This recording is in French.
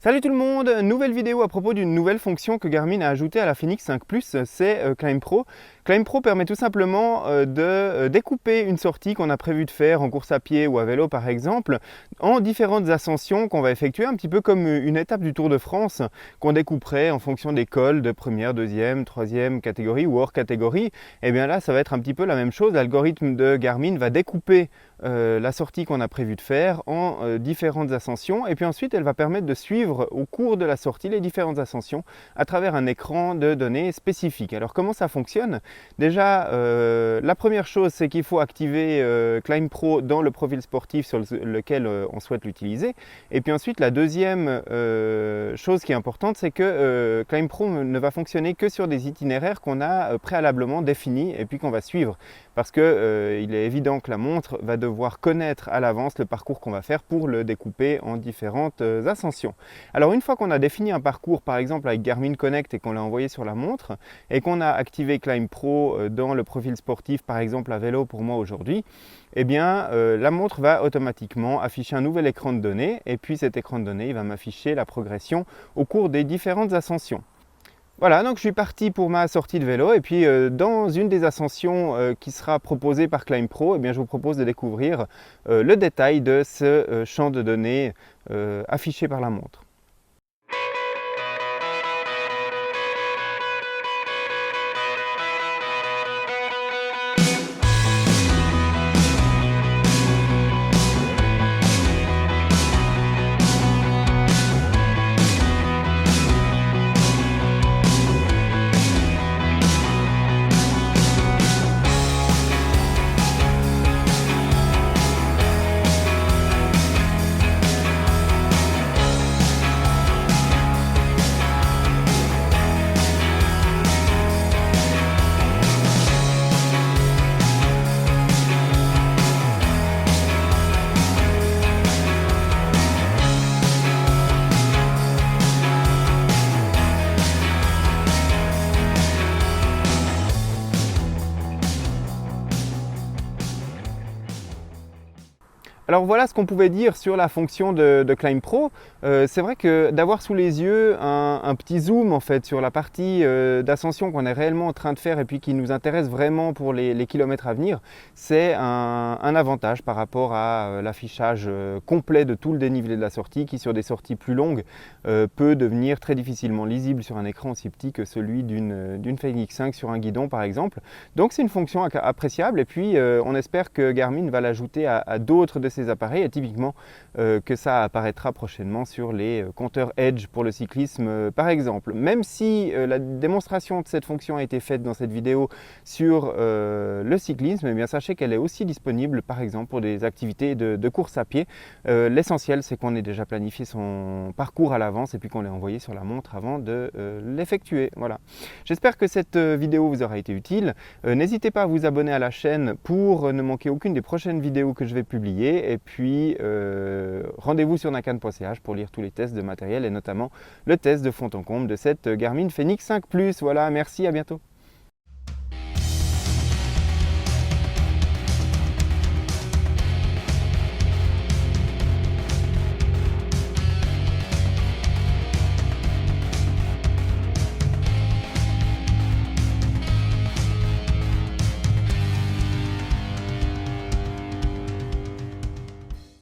Salut tout le monde, nouvelle vidéo à propos d'une nouvelle fonction que Garmin a ajoutée à la Fenix 5 Plus, c'est Climb Pro. Climb Pro permet tout simplement de découper une sortie qu'on a prévu de faire en course à pied ou à vélo par exemple, en différentes ascensions qu'on va effectuer, un petit peu comme une étape du Tour de France qu'on découperait en fonction des cols de première, deuxième, troisième catégorie ou hors catégorie. Et bien là, ça va être un petit peu la même chose. L'algorithme de Garmin va découper la sortie qu'on a prévu de faire en différentes ascensions et puis ensuite elle va permettre de suivre au cours de la sortie les différentes ascensions à travers un écran de données spécifique. Alors comment ça fonctionne? Déjà la première chose, c'est qu'il faut activer Climb Pro dans le profil sportif sur lequel on souhaite l'utiliser, et puis ensuite la deuxième chose qui est importante, c'est que Climb Pro ne va fonctionner que sur des itinéraires qu'on a préalablement définis et puis qu'on va suivre, parce qu'il est évident que la montre va devoir connaître à l'avance le parcours qu'on va faire pour le découper en différentes ascensions. Alors une fois qu'on a défini un parcours, par exemple avec Garmin Connect, et qu'on l'a envoyé sur la montre, et qu'on a activé Climb Pro dans le profil sportif, par exemple à vélo pour moi aujourd'hui, eh bien la montre va automatiquement afficher un nouvel écran de données, et puis cet écran de données il va m'afficher la progression au cours des différentes ascensions. Voilà, donc je suis parti pour ma sortie de vélo et puis dans une des ascensions qui sera proposée par Climb Pro, eh bien, je vous propose de découvrir le détail de ce champ de données affiché par la montre. Alors voilà ce qu'on pouvait dire sur la fonction de Climb Pro. C'est vrai que d'avoir sous les yeux un petit zoom en fait sur la partie d'ascension qu'on est réellement en train de faire et puis qui nous intéresse vraiment pour les kilomètres à venir, c'est un avantage par rapport à l'affichage complet de tout le dénivelé de la sortie qui sur des sorties plus longues peut devenir très difficilement lisible sur un écran aussi petit que celui d'une Fenix 5 sur un guidon par exemple. Donc c'est une fonction appréciable et puis on espère que Garmin va l'ajouter à d'autres de ces appareils et typiquement que ça apparaîtra prochainement sur les compteurs Edge pour le cyclisme par exemple. Même si la démonstration de cette fonction a été faite dans cette vidéo sur le cyclisme, eh bien sachez qu'elle est aussi disponible par exemple pour des activités de course à pied. L'essentiel c'est qu'on ait déjà planifié son parcours à l'avance et puis qu'on l'ait envoyé sur la montre avant de l'effectuer. Voilà. J'espère que cette vidéo vous aura été utile. N'hésitez pas à vous abonner à la chaîne pour ne manquer aucune des prochaines vidéos que je vais publier. Et puis rendez-vous sur nakan.ch pour lire tous les tests de matériel et notamment le test de fond en comble de cette Garmin Fenix 5 Plus. Voilà, merci, à bientôt.